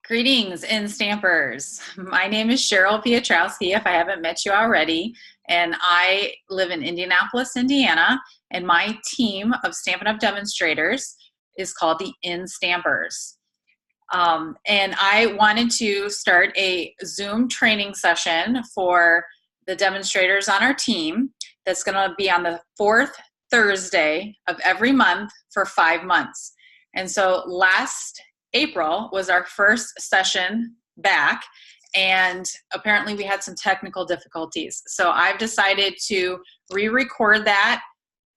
Greetings, In-Stampers. My name is Cheryl Piotrowski, if I haven't met you already, and I live in Indianapolis, Indiana, and my team of Stampin' Up! Demonstrators is called the In-Stampers. And I wanted to start a Zoom training session for the demonstrators on our team that's going to be on the fourth Thursday of every month for 5 months. And so last April was our first session back, and apparently we had some technical difficulties. So I've decided to re-record that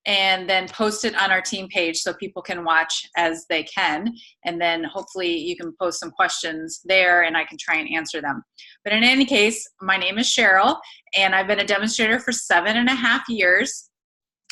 and then post it on our team page so people can watch as they can. And then hopefully you can post some questions there and I can try and answer them. But in any case, my name is Cheryl and I've been a demonstrator for 7.5 years.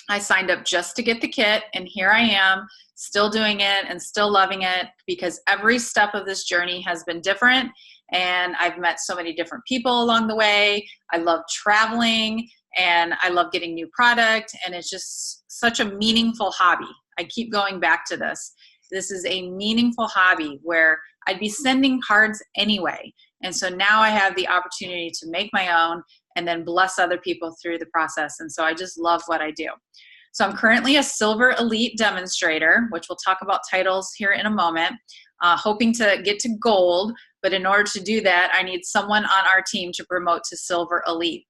I signed up just to get the kit, and here I am still doing it and still loving it because every step of this journey has been different, and I've met so many different people along the way. I love traveling and I love getting new product, and it's just such a meaningful hobby. I keep going back to this. This is a meaningful hobby where I'd be sending cards anyway, and so now I have the opportunity to make my own and then bless other people through the process. And so I just love what I do. So I'm currently a Silver Elite Demonstrator, which we'll talk about titles here in a moment, hoping to get to Gold. But in order to do that, I need someone on our team to promote to Silver Elite.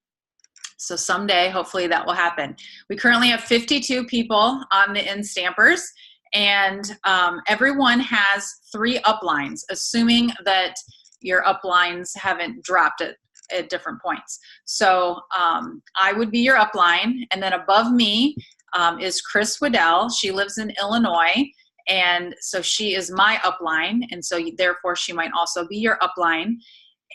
So someday, hopefully that will happen. We currently have 52 people on the In-Stampers, and everyone has 3 uplines, assuming that your uplines haven't dropped it at different points. So I would be your upline, and then above me is Chris Waddell. She lives in Illinois, and so she is my upline, and so therefore she might also be your upline,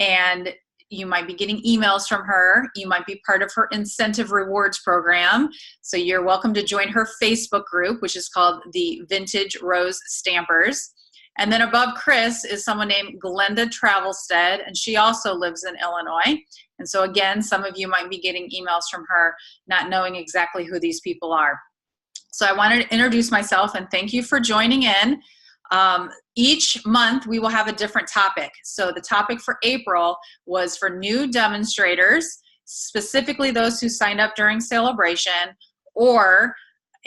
and you might be getting emails from her. You might be part of her incentive rewards program, so you're welcome to join her Facebook group, which is called the Vintage Rose Stampers. And then above Chris is someone named Glenda Travelstead, and she also lives in Illinois. And so again, some of you might be getting emails from her, not knowing exactly who these people are. So I wanted to introduce myself and thank you for joining in. Each month we will have a different topic. So the topic for April was for new demonstrators, specifically those who signed up during Celebration, or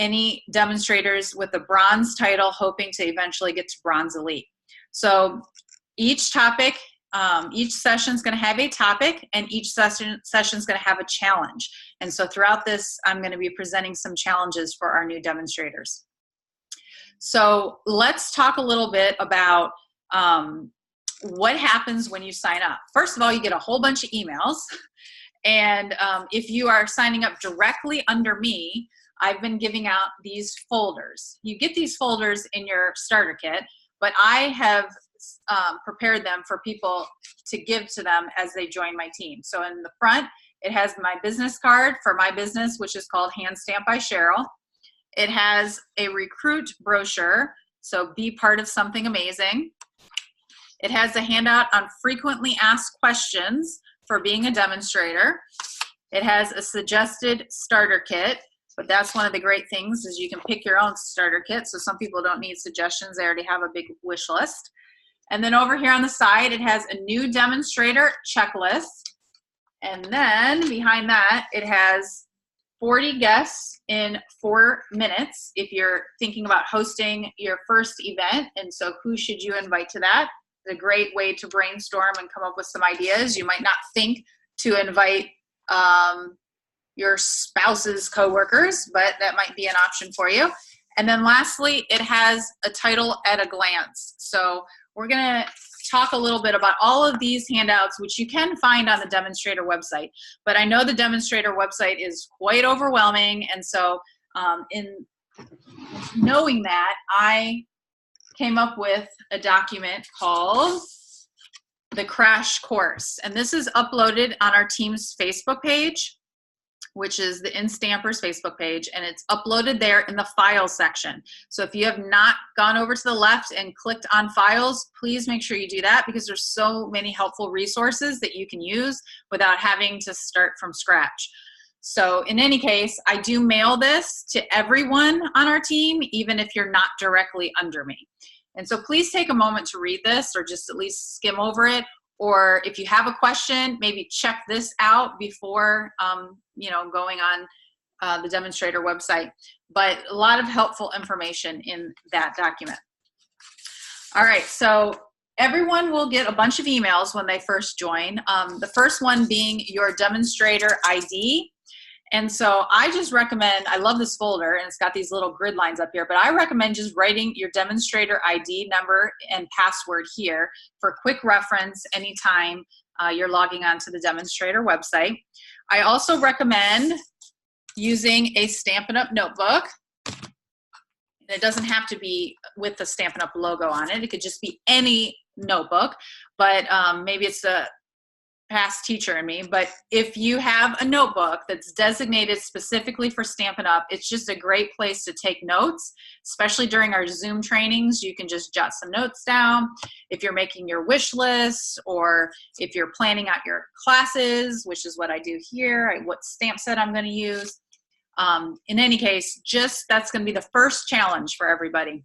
any demonstrators with a bronze title hoping to eventually get to Bronze Elite. So each topic, each session is going to have a topic, and each session is going to have a challenge. And so throughout this, I'm going to be presenting some challenges for our new demonstrators. So let's talk a little bit about what happens when you sign up. First of all, you get a whole bunch of emails. And if you are signing up directly under me, I've been giving out these folders. You get these folders in your starter kit, but I have prepared them for people to give to them as they join my team. So in the front, it has my business card for my business, which is called Hand Stamp by Cheryl. It has a recruit brochure, so be part of something amazing. It has a handout on frequently asked questions for being a demonstrator. It has a suggested starter kit. But that's one of the great things is you can pick your own starter kit. So some people don't need suggestions. They already have a big wish list. And then over here on the side, it has a new demonstrator checklist. And then behind that, it has 40 guests in 4 minutes if you're thinking about hosting your first event. And so who should you invite to that? It's a great way to brainstorm and come up with some ideas. You might not think to invite your spouse's coworkers, but that might be an option for you. And then lastly, it has a title at a glance. So we're gonna talk a little bit about all of these handouts, which you can find on the Demonstrator website. But I know the Demonstrator website is quite overwhelming, and so in knowing that, I came up with a document called the Crash Course. And this is uploaded on our team's Facebook page, which is the In-Stampers Facebook page, and it's uploaded there in the Files section. So if you have not gone over to the left and clicked on Files, please make sure you do that because there's so many helpful resources that you can use without having to start from scratch. So in any case, I do mail this to everyone on our team, even if you're not directly under me. And so please take a moment to read this, or just at least skim over it. Or if you have a question, maybe check this out before, going on the Demonstrator website. But a lot of helpful information in that document. All right, so everyone will get a bunch of emails when they first join. The first one being your Demonstrator ID. And so I just recommend, I love this folder, and it's got these little grid lines up here, but I recommend just writing your Demonstrator ID number and password here for quick reference anytime you're logging onto the Demonstrator website. I also recommend using a Stampin' Up! Notebook. It doesn't have to be with the Stampin' Up! Logo on it. It could just be any notebook, but maybe it's a past teacher in me. But if you have a notebook that's designated specifically for Stampin' Up!, it's just a great place to take notes, especially during our Zoom trainings. You can just jot some notes down. If you're making your wish list, or if you're planning out your classes, which is what I do here, what stamp set I'm going to use. In any case, that's going to be the first challenge for everybody.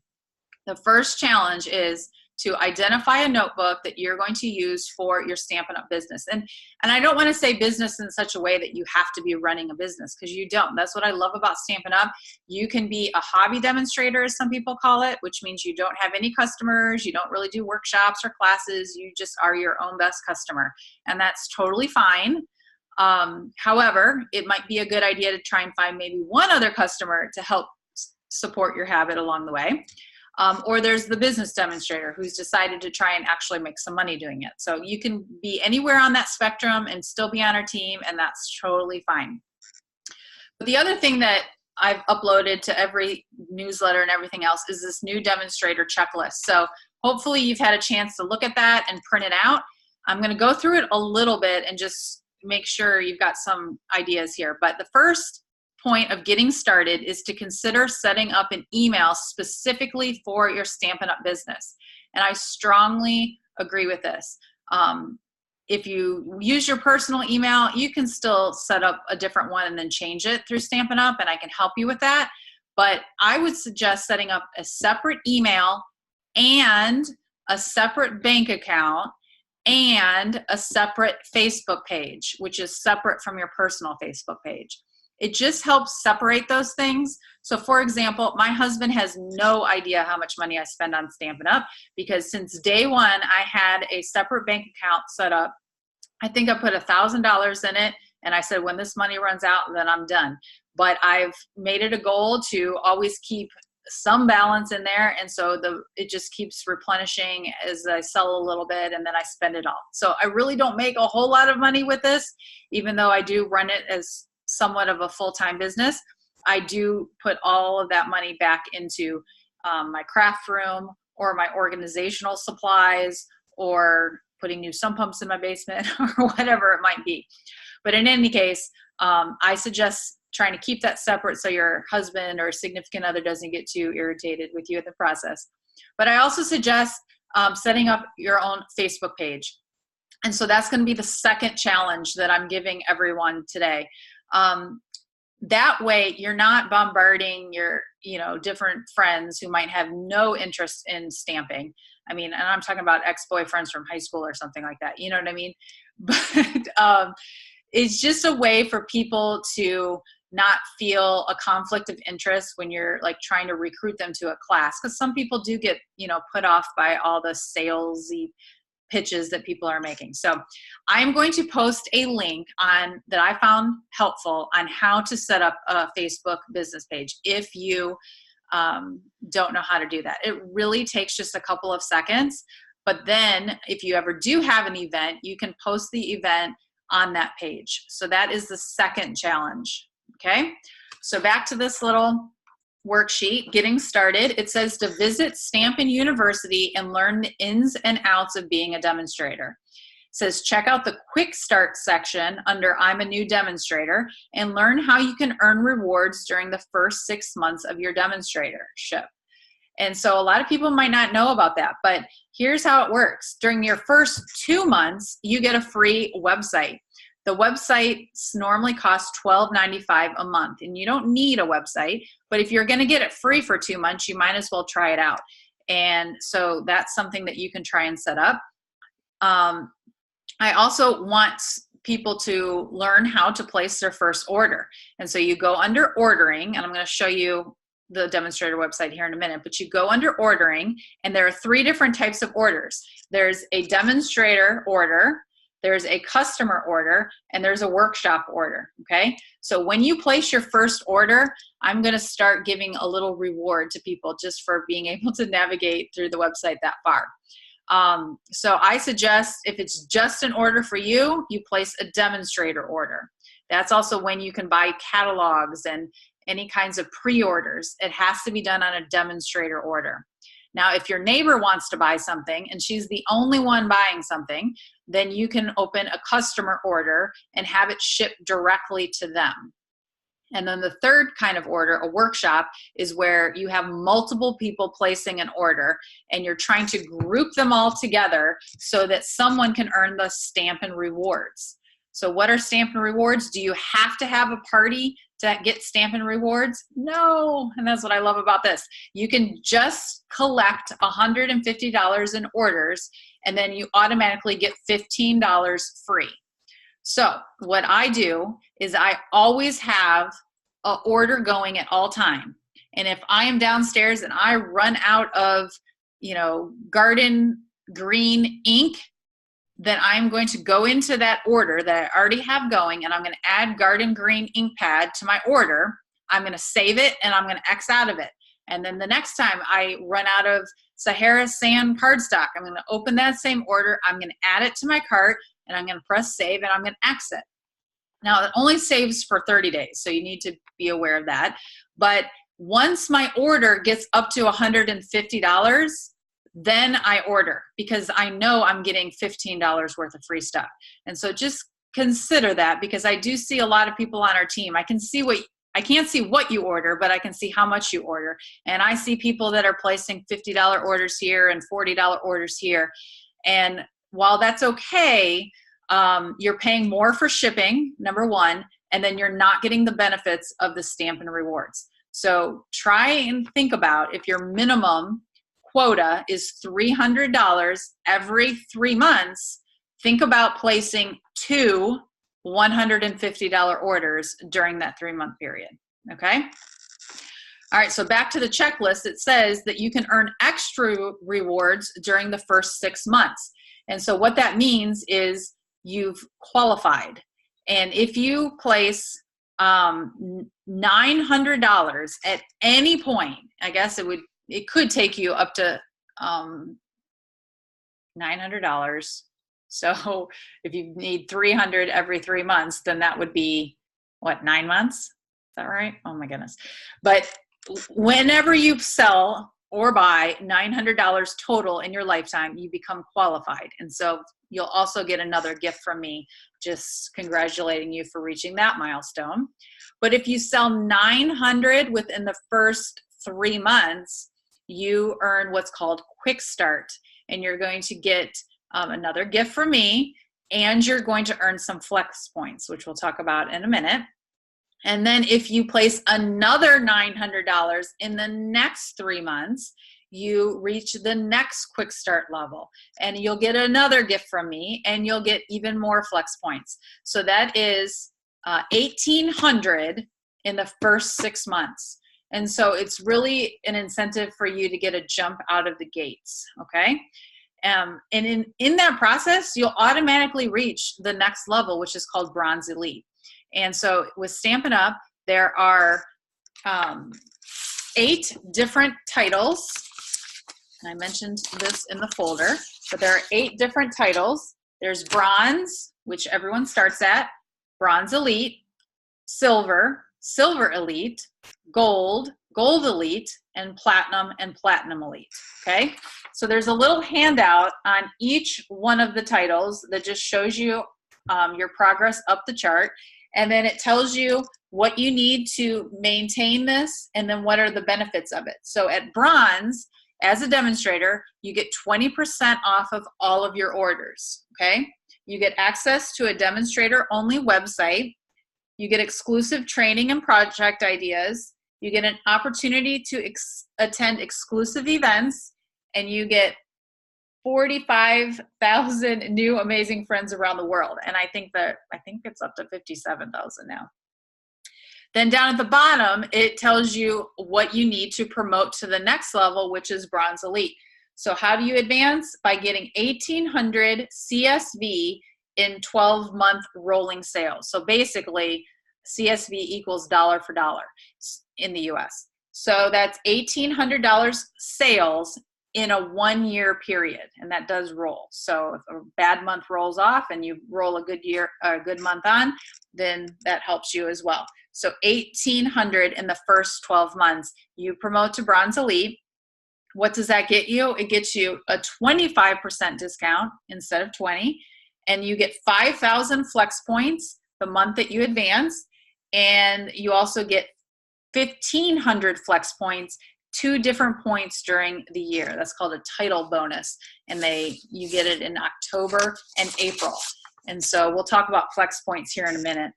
The first challenge is to identify a notebook that you're going to use for your Stampin' Up! Business. And I don't want to say business in such a way that you have to be running a business, because you don't. That's what I love about Stampin' Up! You can be a hobby demonstrator, as some people call it, which means you don't have any customers, you don't really do workshops or classes, you just are your own best customer. And that's totally fine. However, it might be a good idea to try and find maybe one other customer to help support your habit along the way. Or there's the business demonstrator who's decided to try and actually make some money doing it. So you can be anywhere on that spectrum and still be on our team, and that's totally fine. But the other thing that I've uploaded to every newsletter and everything else is this new demonstrator checklist. So hopefully you've had a chance to look at that and print it out. I'm going to go through it a little bit and just make sure you've got some ideas here. But the first point of getting started is to consider setting up an email specifically for your Stampin' Up! Business. And I strongly agree with this. If you use your personal email, you can still set up a different one and then change it through Stampin' Up!, and I can help you with that. But I would suggest setting up a separate email and a separate bank account and a separate Facebook page, which is separate from your personal Facebook page. It just helps separate those things. So for example, my husband has no idea how much money I spend on Stampin' Up! Because since day one, I had a separate bank account set up. I think I put $1,000 in it, and I said, when this money runs out, then I'm done. But I've made it a goal to always keep some balance in there, and so it just keeps replenishing as I sell a little bit, and then I spend it all. So I really don't make a whole lot of money with this, even though I do run it as somewhat of a full-time business. I do put all of that money back into my craft room, or my organizational supplies, or putting new sump pumps in my basement, or whatever it might be. But in any case, I suggest trying to keep that separate so your husband or significant other doesn't get too irritated with you in the process. But I also suggest setting up your own Facebook page. And so that's going to be the second challenge that I'm giving everyone today. That way you're not bombarding your, different friends who might have no interest in stamping. I mean, and I'm talking about ex-boyfriends from high school or something like that. You know what I mean? But it's just a way for people to not feel a conflict of interest when you're like trying to recruit them to a class. Because some people do get, put off by all the salesy pitches that people are making. So I'm going to post a link that I found helpful on how to set up a Facebook business page if you don't know how to do that. It really takes just a couple of seconds, but then if you ever do have an event, you can post the event on that page. So that is the second challenge. Okay, so back to this little worksheet, getting started. It says to visit Stampin University and learn the ins and outs of being a demonstrator. It says check out the quick start section under I'm a new demonstrator and learn how you can earn rewards during the first 6 months of your demonstratorship. And so a lot of people might not know about that, but here's how it works. During your first 2 months, you get a free website. The websites normally cost $12.95 a month, and you don't need a website, but if you're going to get it free for 2 months, you might as well try it out. And so that's something that you can try and set up. I also want people to learn how to place their first order. And so you go under ordering, and I'm going to show you the demonstrator website here in a minute, but you go under ordering, and there are 3 different types of orders. There's a demonstrator order, there's a customer order, and there's a workshop order, okay? So when you place your first order, I'm gonna start giving a little reward to people just for being able to navigate through the website that far. So I suggest if it's just an order for you, you place a demonstrator order. That's also when you can buy catalogs and any kinds of pre-orders. It has to be done on a demonstrator order. Now, if your neighbor wants to buy something and she's the only one buying something, then you can open a customer order and have it shipped directly to them. And then the third kind of order, a workshop, is where you have multiple people placing an order and you're trying to group them all together so that someone can earn the Stampin' rewards. So what are Stampin' rewards? Do you have to have a party to get Stampin' rewards? No, and that's what I love about this. You can just collect $150 in orders, and then you automatically get $15 free. So what I do is I always have an order going at all time. And if I am downstairs and I run out of, garden green ink, then I'm going to go into that order that I already have going, and I'm going to add garden green ink pad to my order. I'm going to save it, and I'm going to X out of it. And then the next time I run out of Sahara sand cardstock, I'm going to open that same order. I'm going to add it to my cart, and I'm going to press save, and I'm going to exit. Now, it only saves for 30 days, so you need to be aware of that. But once my order gets up to $150, then I order, because I know I'm getting $15 worth of free stuff. And so just consider that, because I do see a lot of people on our team. I can't see what you order, but I can see how much you order. And I see people that are placing $50 orders here and $40 orders here. And while that's okay, you're paying more for shipping, number one, and then you're not getting the benefits of the Stampin' rewards. So try and think about, if your minimum quota is $300 every 3 months, think about placing 2 $150 orders during that 3-month period, okay? All right, so back to the checklist. It says that you can earn extra rewards during the first 6 months. And so what that means is you've qualified. And if you place $900 at any point, I guess it could take you up to $900. So if you need 300 every 3 months, then that would be, what, 9 months? Is that right? Oh my goodness. But whenever you sell or buy $900 total in your lifetime, you become qualified. And so you'll also get another gift from me, just congratulating you for reaching that milestone. But if you sell 900 within the first 3 months, you earn what's called Quick Start. And you're going to get another gift from me, and you're going to earn some flex points, which we'll talk about in a minute. And then if you place another $900 in the next 3 months, you reach the next Quick Start level, and you'll get another gift from me, and you'll get even more flex points. So that is 1,800 in the first 6 months. And so it's really an incentive for you to get a jump out of the gates, okay? And in that process, you'll automatically reach the next level, which is called Bronze Elite. And so with Stampin' Up, there are 8 different titles. And I mentioned this in the folder, but there are 8 different titles. There's Bronze, which everyone starts at, Bronze Elite, Silver, Silver Elite, Gold, Gold Elite, and Platinum Elite, okay? So there's a little handout on each one of the titles that just shows you your progress up the chart. And then it tells you what you need to maintain this, and then what are the benefits of it. So at Bronze, as a demonstrator, you get 20% off of all of your orders, okay? You get access to a demonstrator-only website. You get exclusive training and project ideas. You get an opportunity to attend exclusive events, and you get 45,000 new amazing friends around the world. And I think it's up to 57,000 now. Then down at the bottom, it tells you what you need to promote to the next level, which is Bronze Elite. So how do you advance? By getting 1,800 CSV in 12-month rolling sales. So basically, CSV equals dollar for dollar in the US. So that's $1,800 sales in a 1-year period, and that does roll. So if a bad month rolls off and you roll a good month on, then that helps you as well. So 1,800 in the first 12 months. You promote to Bronze Elite. What does that get you? It gets you a 25% discount instead of 20, and you get 5,000 flex points the month that you advance, and you also get 1,500 flex points, 2 different points during the year. That's called a title bonus, and you get it in October and April. And so we'll talk about flex points here in a minute,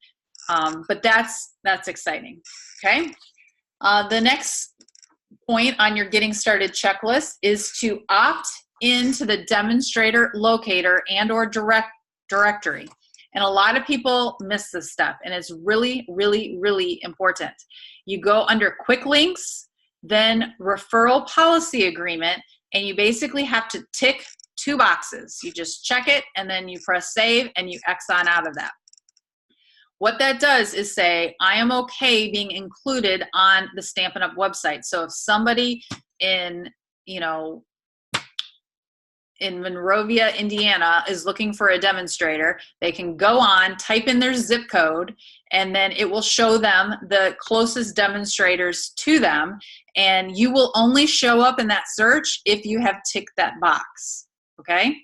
but that's exciting. Okay. The next point on your getting started checklist is to opt into the demonstrator locator and or directory. And a lot of people miss this step, and it's really, really, really important. You go under quick links, then referral policy agreement, and you basically have to tick 2 boxes. You just check it, and then you press save, and you X on out of that. What that does is say, I am okay being included on the Stampin' Up! Website. So if somebody in Monrovia, Indiana is looking for a demonstrator, they can go on, type in their zip code, and then it will show them the closest demonstrators to them, and you will only show up in that search if you have ticked that box, okay?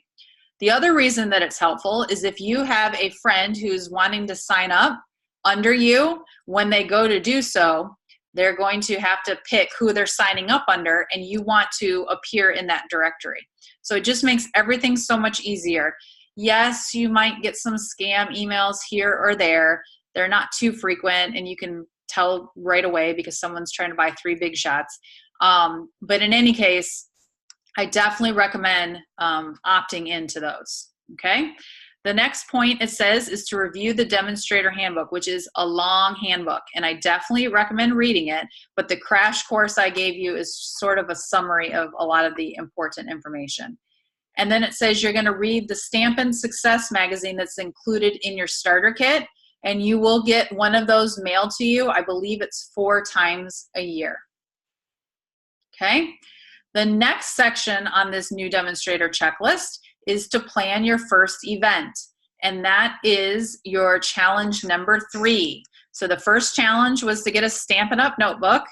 The other reason that it's helpful is if you have a friend who's wanting to sign up under you, when they go to do so, they're going to have to pick who they're signing up under, and you want to appear in that directory. So it just makes everything so much easier. Yes, you might get some scam emails here or there. They're not too frequent, and you can tell right away because someone's trying to buy 3 big shots. But in any case, I definitely recommend opting into those, okay? The next point it says is to review the demonstrator handbook, which is a long handbook, and I definitely recommend reading it, but the crash course I gave you is sort of a summary of a lot of the important information. And then it says you're gonna read the Stampin' Success magazine that's included in your starter kit, and you will get one of those mailed to you. I believe it's 4 times a year, okay? The next section on this new demonstrator checklist is to plan your first event, and that is your challenge number 3. So the first challenge was to get a Stampin' Up! Notebook.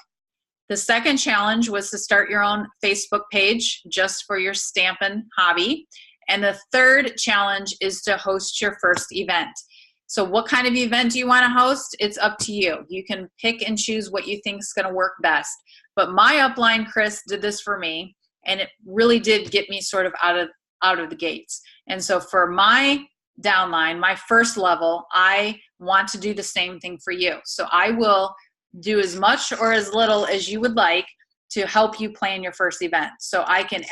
The second challenge was to start your own Facebook page just for your Stampin' hobby. And the third challenge is to host your first event. So what kind of event do you want to host? It's up to you. You can pick and choose what you think is going to work best. But my upline, Chris, did this for me, and it really did get me sort of out of the gates. And so for my downline, my first level, I want to do the same thing for you. So I will do as much or as little as you would like to help you plan your first event. So I can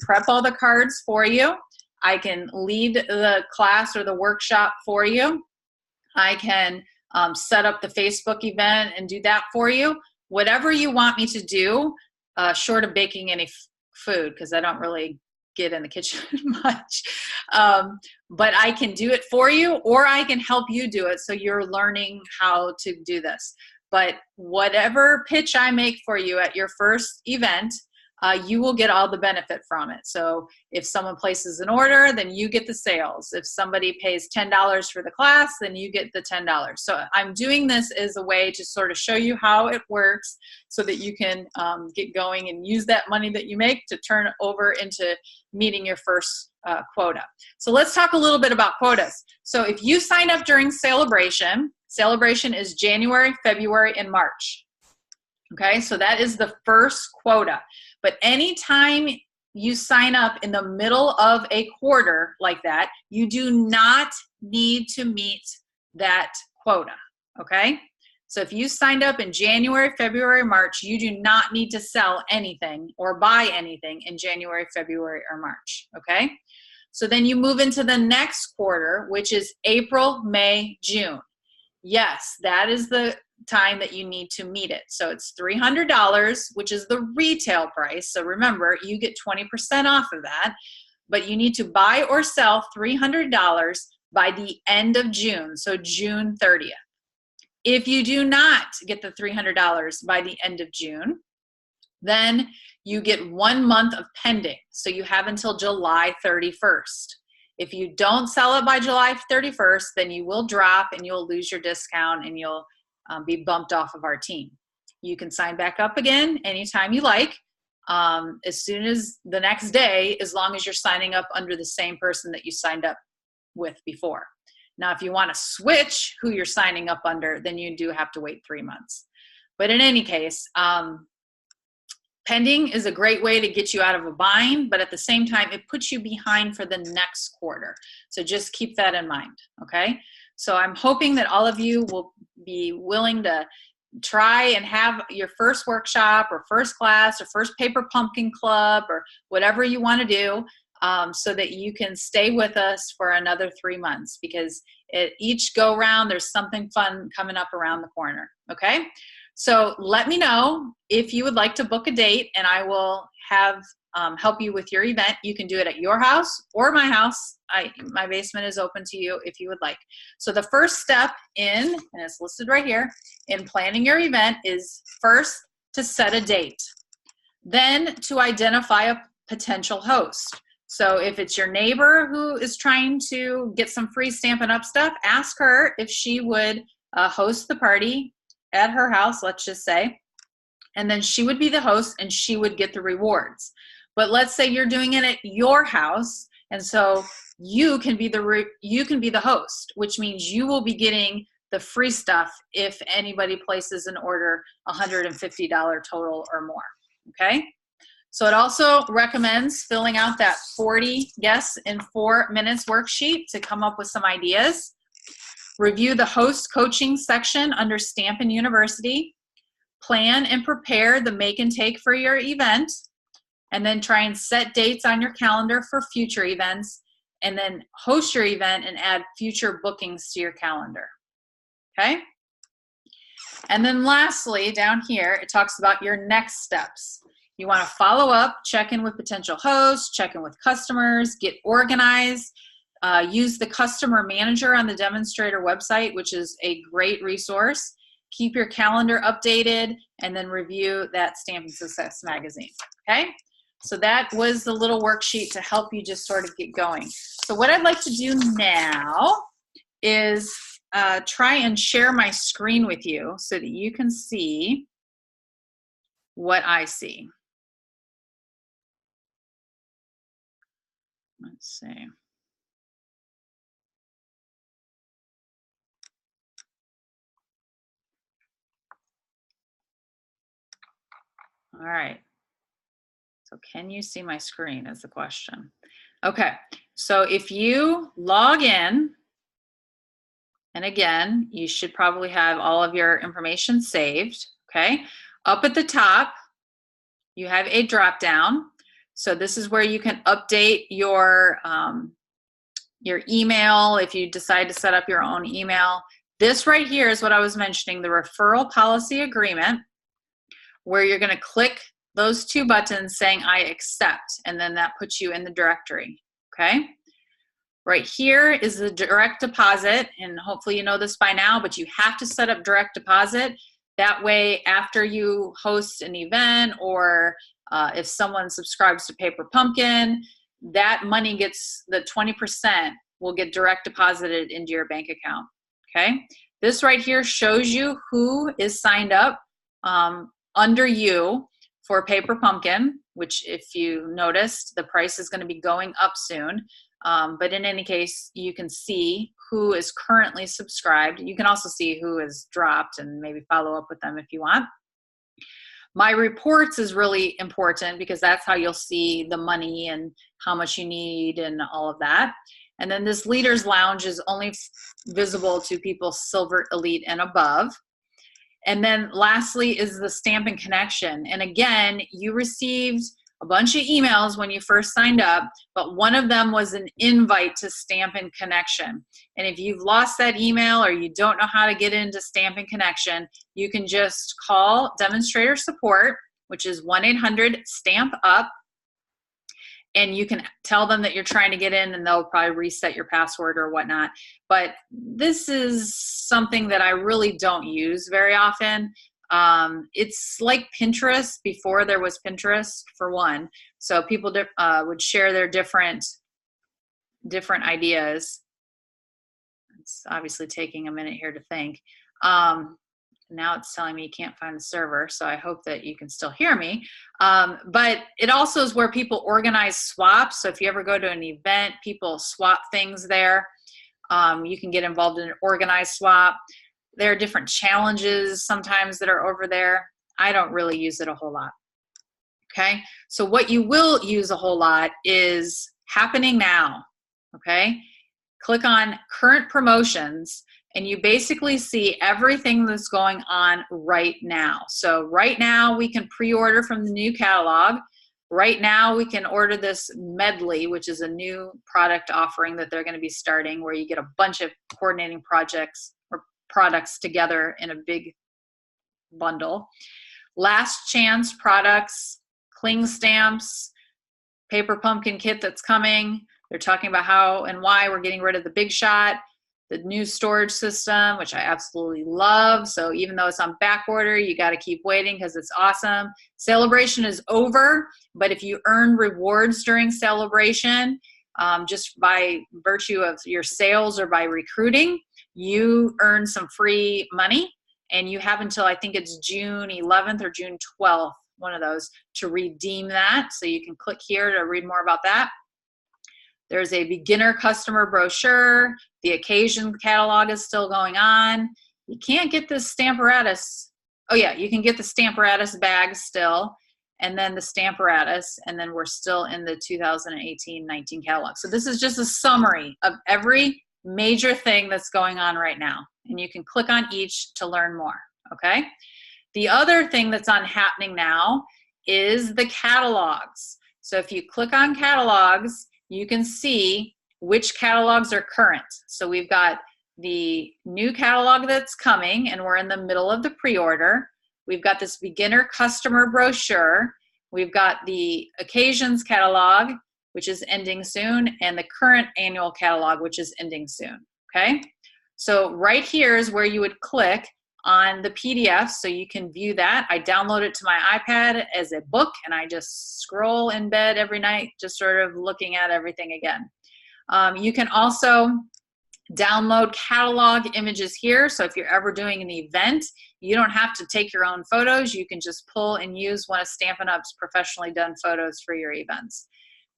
prep all the cards for you. I can lead the class or the workshop for you. I can set up the Facebook event and do that for you. Whatever you want me to do, short of baking any food, because I don't really get in the kitchen much. But I can do it for you, or I can help you do it so you're learning how to do this. But whatever pitch I make for you at your first event, you will get all the benefit from it. So if someone places an order, then you get the sales. If somebody pays $10 for the class, then you get the $10. So I'm doing this as a way to sort of show you how it works so that you can get going and use that money that you make to turn it over into meeting your first quota. So let's talk a little bit about quotas. So if you sign up during Celebration is January, February, and March. Okay, so that is the first quota. But anytime you sign up in the middle of a quarter like that, you do not need to meet that quota, okay? So if you signed up in January, February, March, you do not need to sell anything or buy anything in January, February, or March, okay? So then you move into the next quarter, which is April, May, June. Yes, that is the time that you need to meet it. So it's $300, which is the retail price. So remember, you get 20% off of that, but you need to buy or sell $300 by the end of June, so June 30th. If you do not get the $300 by the end of June, then you get 1 month of pending. So you have until July 31st. If you don't sell it by July 31st, then you will drop and you'll lose your discount and you'll be bumped off of our team. You can sign back up again anytime you like, as soon as the next day, as long as you're signing up under the same person that you signed up with before. Now, if you want to switch who you're signing up under, then you do have to wait 3 months. But in any case, pending is a great way to get you out of a bind, but at the same time, it puts you behind for the next quarter. So just keep that in mind, okay? So I'm hoping that all of you will be willing to try and have your first workshop or first class or first paper pumpkin club or whatever you want to do, so that you can stay with us for another 3 months, because each go round, there's something fun coming up around the corner, okay? So let me know if you would like to book a date, and I will have help you with your event. You can do it at your house or my house. My basement is open to you if you would like. So the first step in, and it's listed right here, in planning your event is first to set a date, then to identify a potential host. So if it's your neighbor who is trying to get some free Stampin' Up! Stuff, ask her if she would host the party at her house, let's just say, and then she would be the host and she would get the rewards. But let's say you're doing it at your house, and so you can be the host, which means you will be getting the free stuff if anybody places an order $150 total or more, okay? So it also recommends filling out that 40 guests in 4 minutes worksheet to come up with some ideas. Review the host coaching section under Stampin' University. Plan and prepare the make and take for your event, and then try and set dates on your calendar for future events, and then host your event and add future bookings to your calendar, okay? And then lastly, down here, it talks about your next steps. You want to follow up, check in with potential hosts, check in with customers, get organized, use the customer manager on the Demonstrator website, which is a great resource. Keep your calendar updated, and then review that Stampin' Success magazine, okay? So that was the little worksheet to help you just sort of get going. So what I'd like to do now is try and share my screen with you so that you can see what I see. Let's see. All right. So can you see my screen is the question. Okay. So if you log in, and again, you should probably have all of your information saved, okay? Up at the top, you have a drop down. So this is where you can update your email if you decide to set up your own email. This right here is what I was mentioning, the referral policy agreement, where you're going to click those 2 buttons saying I accept, and then that puts you in the directory, okay? Right here is the direct deposit, and hopefully you know this by now, but you have to set up direct deposit. That way, after you host an event, or if someone subscribes to Paper Pumpkin, that money gets, the 20% will get direct deposited into your bank account, okay? This right here shows you who is signed up under you for Paper Pumpkin, which if you noticed, the price is going to be going up soon. But in any case, you can see who is currently subscribed. You can also see who has dropped and maybe follow up with them if you want. My reports is really important because that's how you'll see the money and how much you need and all of that. And then this Leaders Lounge is only visible to people Silver, Elite, and above. And then lastly is the Stampin' connection. And again, you received a bunch of emails when you first signed up, but one of them was an invite to Stampin' Connection. And if you've lost that email or you don't know how to get into Stampin' Connection, you can just call Demonstrator Support, which is 1-800-STAMP-UP, and you can tell them that you're trying to get in, and they'll probably reset your password or whatnot. But this is something that I really don't use very often. It's like Pinterest before there was Pinterest, for one. So people would share their different ideas. It's obviously taking a minute here to think. Now it's telling me you can't find the server, so I hope that you can still hear me. But it also is where people organize swaps. So if you ever go to an event, people swap things there. You can get involved in an organized swap. There are different challenges sometimes that are over there. I don't really use it a whole lot. Okay, so what you will use a whole lot is Happening Now. Okay, click on Current Promotions, and you basically see everything that's going on right now. So right now we can pre-order from the new catalog. Right now we can order this medley, which is a new product offering that they're going to be starting, where you get a bunch of coordinating projects or products together in a big bundle. Last chance products, cling stamps, paper pumpkin kit that's coming. They're talking about how and why we're getting rid of the Big Shot. The new storage system, which I absolutely love. So even though it's on back order, you got to keep waiting because it's awesome. Celebration is over, but if you earn rewards during Celebration, just by virtue of your sales or by recruiting, you earn some free money, and you have until, I think it's June 11th or June 12th, one of those, to redeem that. So you can click here to read more about that. There's a beginner customer brochure. The occasion catalog is still going on. You can't get this Stamparatus. Oh yeah, you can get the Stamparatus bag still, and then the Stamparatus, and then we're still in the 2018-19 catalog. So this is just a summary of every major thing that's going on right now. And you can click on each to learn more, okay? The other thing that's on Happening Now is the catalogs. So if you click on catalogs, you can see which catalogs are current. So we've got the new catalog that's coming, and we're in the middle of the pre-order. We've got this beginner customer brochure. We've got the occasions catalog, which is ending soon, and the current annual catalog, which is ending soon, okay? So right here is where you would click on the PDF so you can view that. I download it to my iPad as a book, and I just scroll in bed every night, just sort of looking at everything again. You can also download catalog images here. So if you're ever doing an event, you don't have to take your own photos. You can just pull and use one of Stampin' Up's professionally done photos for your events.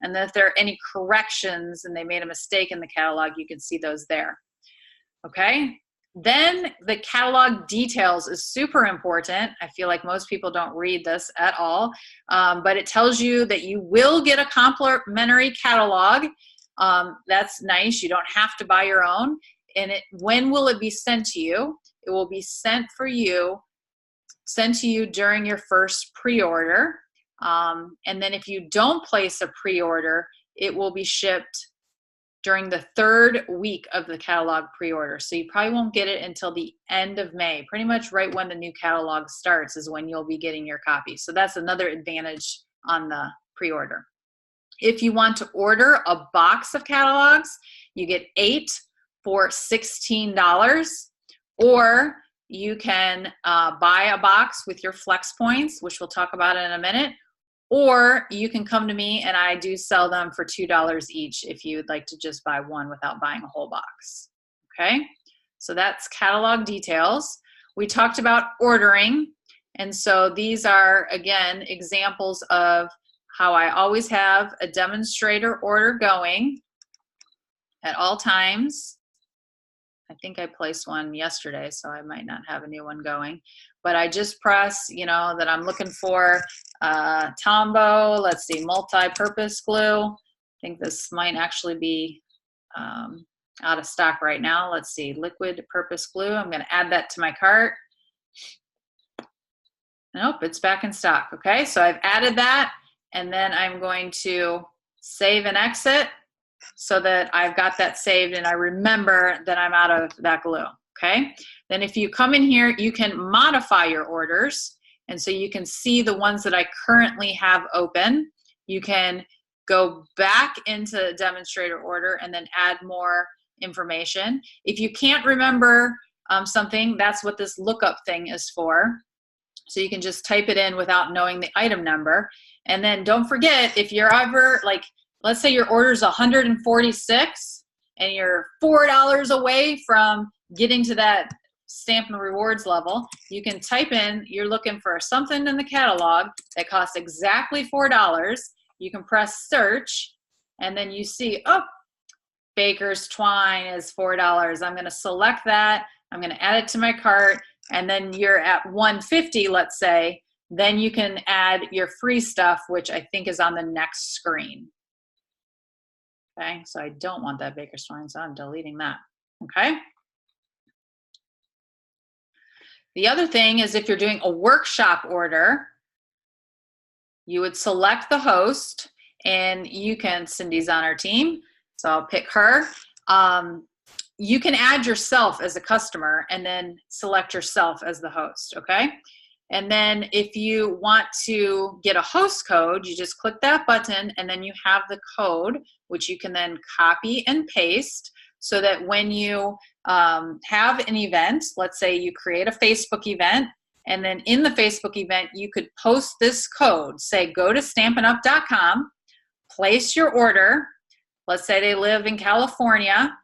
And then if there are any corrections and they made a mistake in the catalog, you can see those there. Okay? Then the catalog details is super important. I feel like most people don't read this at all, but it tells you that you will get a complimentary catalog. That's nice. You don't have to buy your own. And when will it be sent to you? It will be sent to you during your first pre-order. And then if you don't place a pre-order, it will be shipped during the 3rd week of the catalog pre-order. So you probably won't get it until the end of May. Pretty much right when the new catalog starts is when you'll be getting your copy. So that's another advantage on the pre-order. If you want to order a box of catalogs, you get 8 for $16, or you can buy a box with your flex points, which we'll talk about in a minute, or you can come to me and I do sell them for $2 each if you would like to just buy one without buying a whole box. Okay, so that's catalog details. We talked about ordering, and so these are, again, examples of how I always have a demonstrator order going at all times. I think I placed one yesterday, so I might not have a new one going. But I just press, you know, that I'm looking for Tombow, let's see, multi-purpose glue. I think this might actually be out of stock right now. Let's see, liquid purpose glue. I'm going to add that to my cart. Nope, it's back in stock. Okay, so I've added that, and then I'm going to save and exit so that I've got that saved and I remember that I'm out of that glue. Okay, then if you come in here, you can modify your orders, and so you can see the ones that I currently have open. You can go back into Demonstrator order and then add more information. If you can't remember something, that's what this lookup thing is for. So you can just type it in without knowing the item number. And then don't forget, if you're ever, like, let's say your order's 146 and you're $4 away from getting to that Stampin' Rewards level, you can type in, you're looking for something in the catalog that costs exactly $4. You can press search, and then you see, oh, Baker's Twine is $4. I'm going to select that. I'm going to add it to my cart, and then you're at 150, let's say. Then you can add your free stuff, which I think is on the next screen. Okay, so I don't want that Baker's Twine, so I'm deleting that. Okay. The other thing is if you're doing a workshop order, you would select the host, and you can, Cindy's on our team, so I'll pick her. You can add yourself as a customer and then select yourself as the host, okay? And then if you want to get a host code, you just click that button, and then you have the code, which you can then copy and paste so that when you have an event, let's say you create a Facebook event, and then in the Facebook event, you could post this code. Say, go to stampinup.com, place your order. Let's say they live in California.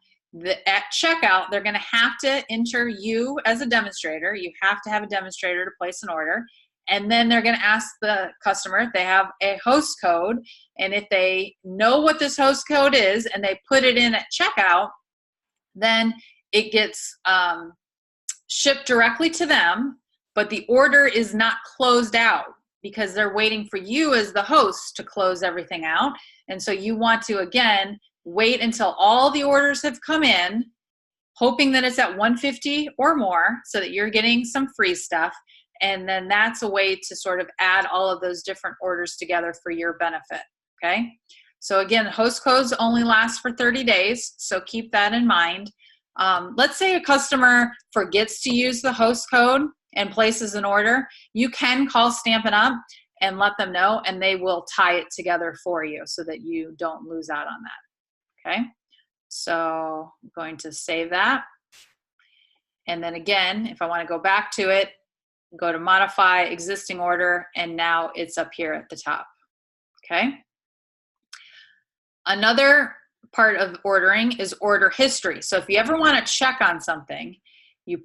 At checkout, they're going to have to enter you as a demonstrator. You have to have a demonstrator to place an order. And then they're going to ask the customer if they have a host code. And if they know what this host code is and they put it in at checkout, then it gets shipped directly to them. But the order is not closed out because they're waiting for you as the host to close everything out. And so you want to, again, wait until all the orders have come in, hoping that it's at 150 or more so that you're getting some free stuff. And then that's a way to sort of add all of those different orders together for your benefit, okay? So again, host codes only last for 30 days, so keep that in mind. Let's say a customer forgets to use the host code and places an order. You can call Stampin' Up and let them know, and they will tie it together for you so that you don't lose out on that. Okay, so I'm going to save that. And then again, if I want to go back to it, go to modify existing order, and now it's up here at the top. Okay. Another part of ordering is order history. So if you ever want to check on something, you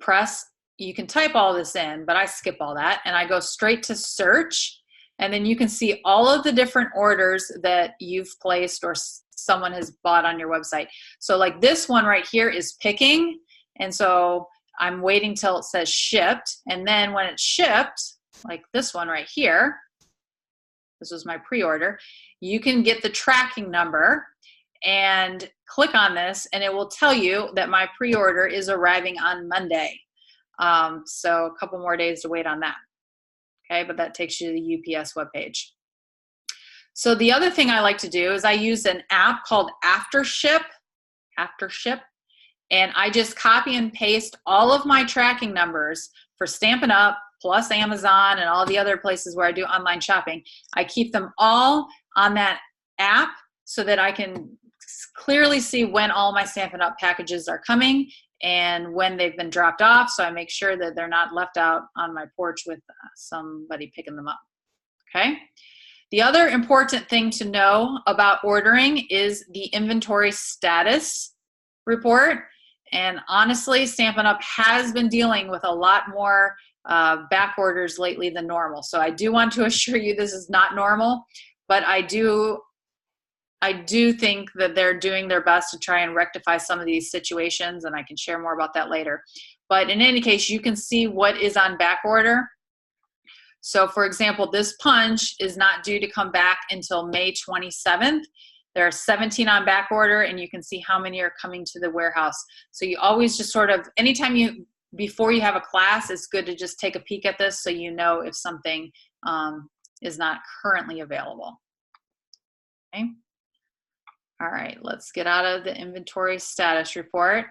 can type all this in, but I skip all that and I go straight to search, and then you can see all of the different orders that you've placed or someone has bought on your website. So like this one right here is picking, and so I'm waiting till it says shipped, and then when it's shipped, like this one right here, this was my pre-order, you can get the tracking number and click on this, and it will tell you that my pre-order is arriving on Monday. So a couple more days to wait on that. Okay, but that takes you to the UPS webpage. So the other thing I like to do is I use an app called Aftership, and I just copy and paste all of my tracking numbers for Stampin' Up, plus Amazon and all the other places where I do online shopping. I keep them all on that app so that I can clearly see when all my Stampin' Up packages are coming and when they've been dropped off, so I make sure that they're not left out on my porch with somebody picking them up. Okay. The other important thing to know about ordering is the inventory status report. And honestly, Stampin' Up has been dealing with a lot more back orders lately than normal. So I do want to assure you this is not normal, but I do think that they're doing their best to try and rectify some of these situations, and I can share more about that later. But in any case, you can see what is on back order. So for example, this punch is not due to come back until May 27th. There are 17 on back order, and you can see how many are coming to the warehouse. So you always just sort of, anytime you before you have a class, it's good to just take a peek at this so you know if something is not currently available. Okay. All right, let's get out of the inventory status report.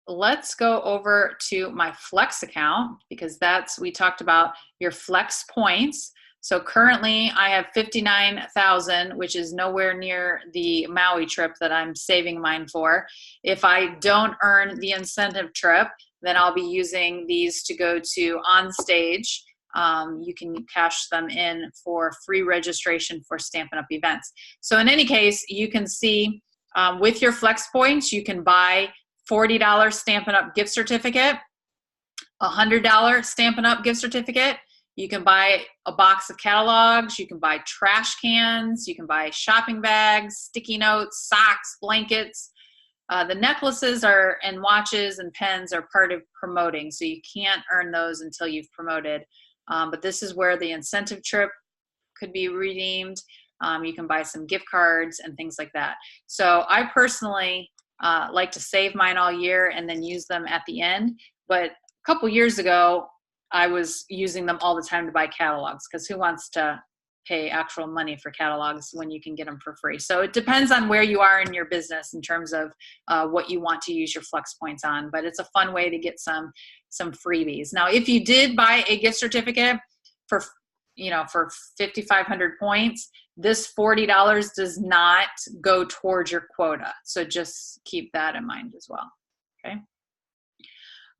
Let's go over to my Flex account, because we talked about your Flex points. So currently I have 59,000, which is nowhere near the Maui trip that I'm saving mine for. If I don't earn the incentive trip, then I'll be using these to go to On Stage. You can cash them in for free registration for Stampin' Up! Events. So in any case, you can see with your Flex points, you can buy $40 Stampin' Up! Gift certificate, $100 Stampin' Up! Gift certificate. You can buy a box of catalogs, you can buy trash cans, you can buy shopping bags, sticky notes, socks, blankets. The necklaces and watches and pens are part of promoting, so you can't earn those until you've promoted. But this is where the incentive trip could be redeemed. You can buy some gift cards and things like that. So I personally like to save mine all year and then use them at the end. But a couple years ago, I was using them all the time to buy catalogs, because who wants to pay actual money for catalogs when you can get them for free? So it depends on where you are in your business in terms of what you want to use your Flex points on, but it's a fun way to get some freebies. Now, if you did buy a gift certificate for 5,500 points, this $40 does not go towards your quota. So just keep that in mind as well, okay?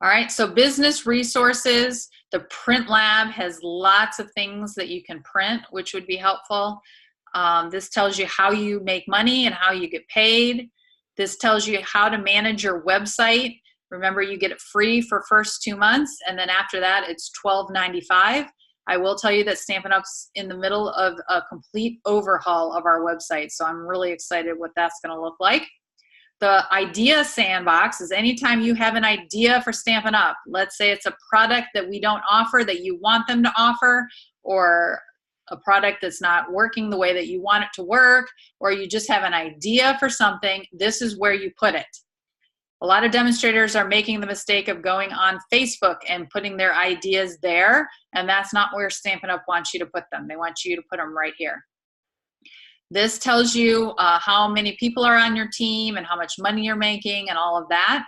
All right, so business resources, the print lab has lots of things that you can print, which would be helpful. This tells you how you make money and how you get paid. This tells you how to manage your website. Remember, you get it free for first 2 months, and then after that, it's $12.95. I will tell you that Stampin' Up's in the middle of a complete overhaul of our website, so I'm really excited what that's gonna look like. The idea sandbox is anytime you have an idea for Stampin' Up. Let's say it's a product that we don't offer that you want them to offer, or a product that's not working the way that you want it to work, or you just have an idea for something, this is where you put it. A lot of demonstrators are making the mistake of going on Facebook and putting their ideas there, and that's not where Stampin' Up! Wants you to put them. They want you to put them right here. This tells you how many people are on your team and how much money you're making and all of that.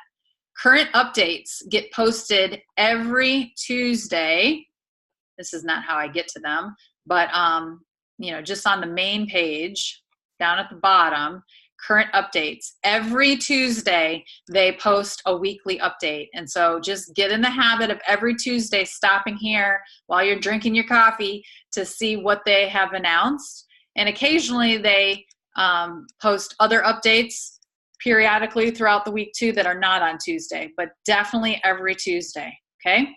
Current updates get posted every Tuesday. This is not how I get to them, but just on the main page, down at the bottom, current updates. Every Tuesday, they post a weekly update. And so just get in the habit of every Tuesday stopping here while you're drinking your coffee to see what they have announced. And occasionally they post other updates periodically throughout the week too that are not on Tuesday, but definitely every Tuesday, okay?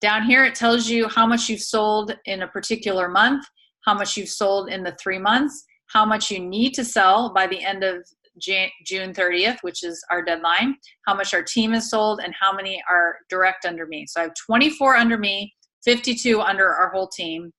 Down here it tells you how much you've sold in a particular month, how much you've sold in the 3 months, how much you need to sell by the end of June 30th, which is our deadline, how much our team has sold, and how many are direct under me. So I have 24 under me, 52 under our whole team.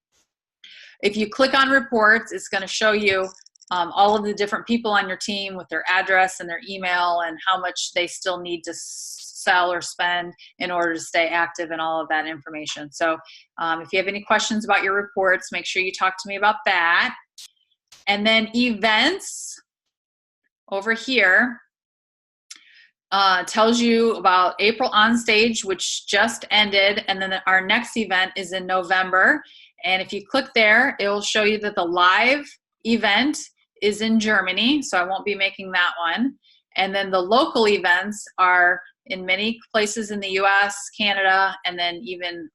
If you click on reports, it's going to show you all of the different people on your team with their address and their email and how much they still need to sell or spend in order to stay active and all of that information. So if you have any questions about your reports, make sure you talk to me about that. And then events over here tells you about April On Stage, which just ended, and then our next event is in November. And if you click there, it will show you that the live event is in Germany, so I won't be making that one. And then the local events are in many places in the US, Canada, and then even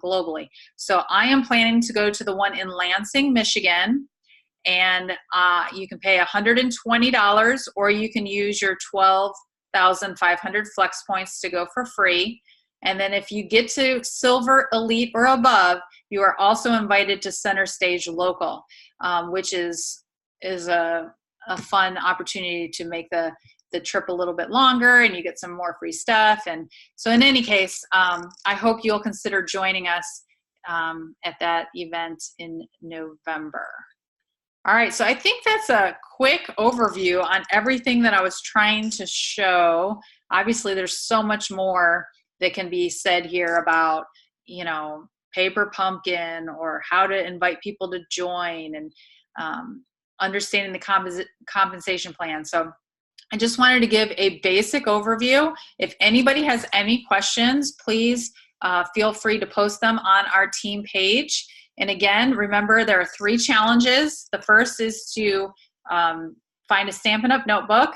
globally. So I am planning to go to the one in Lansing, Michigan, and you can pay $120, or you can use your 12,500 Flex points to go for free. And then if you get to Silver, Elite, or above, you are also invited to Center Stage Local, which is a fun opportunity to make the trip a little bit longer, and you get some more free stuff. And so in any case, I hope you'll consider joining us at that event in November. All right, so I think that's a quick overview on everything that I was trying to show obviously there's so much more that can be said here about, paper pumpkin, or how to invite people to join, and understanding the compensation plan. So I just wanted to give a basic overview. If anybody has any questions, please feel free to post them on our team page. And again, remember, there are 3 challenges. The first is to find a Stampin' Up! Notebook.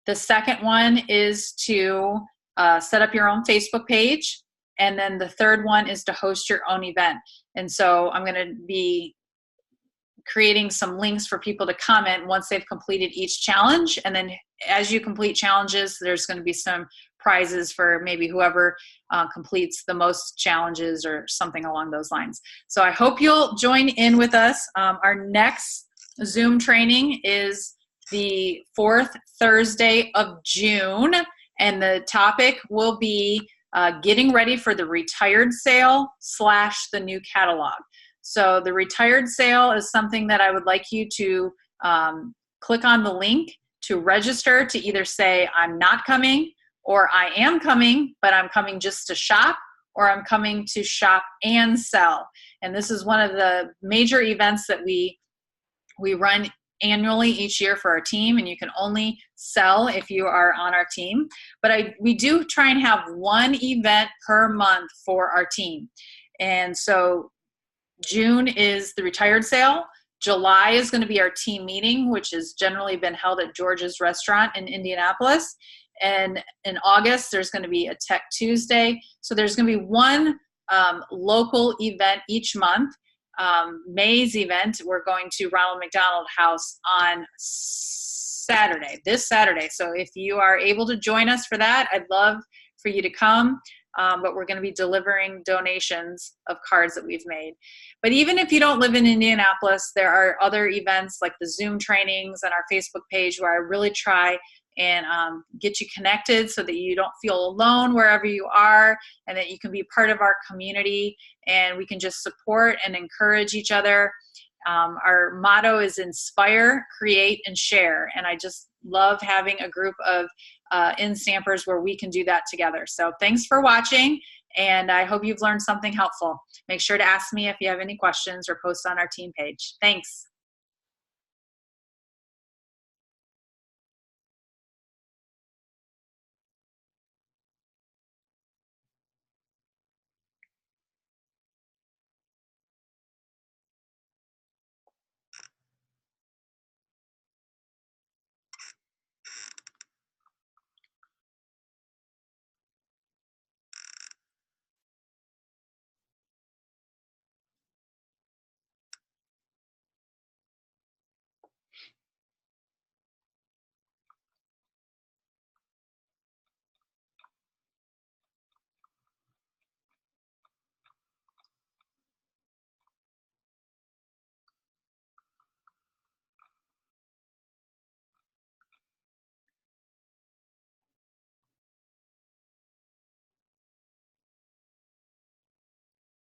The second one is to set up your own Facebook page. And then the third one is to host your own event. And so I'm going to be creating some links for people to comment once they've completed each challenge. And then as you complete challenges, there's going to be some prizes for maybe whoever completes the most challenges or something along those lines. So I hope you'll join in with us. Our next Zoom training is the 4th Thursday of June, and the topic will be getting ready for the retired sale / the new catalog. So the retired sale is something that I would like you to click on the link to register, to either say I'm not coming, or I am coming, but I'm coming just to shop, or I'm coming to shop and sell. And this is one of the major events that we run annually each year for our team, and you can only sell if you are on our team. But we do try and have one event per month for our team. And so June is the retired sale. July is going to be our team meeting, which has generally been held at George's Restaurant in Indianapolis. And in August, there's going to be a Tech Tuesday. So there's going to be one local event each month. May's event, we're going to Ronald McDonald House on this Saturday. So if you are able to join us for that, I'd love for you to come. But we're going to be delivering donations of cards that we've made. But even if you don't live in Indianapolis, there are other events like the Zoom trainings and our Facebook page where I really try and get you connected so that you don't feel alone wherever you are, and that you can be part of our community, and we can just support and encourage each other. Our motto is inspire, create, and share. And I just love having a group of in-stampers where we can do that together. So thanks for watching, and I hope you've learned something helpful. Make sure to ask me if you have any questions or post on our team page. Thanks.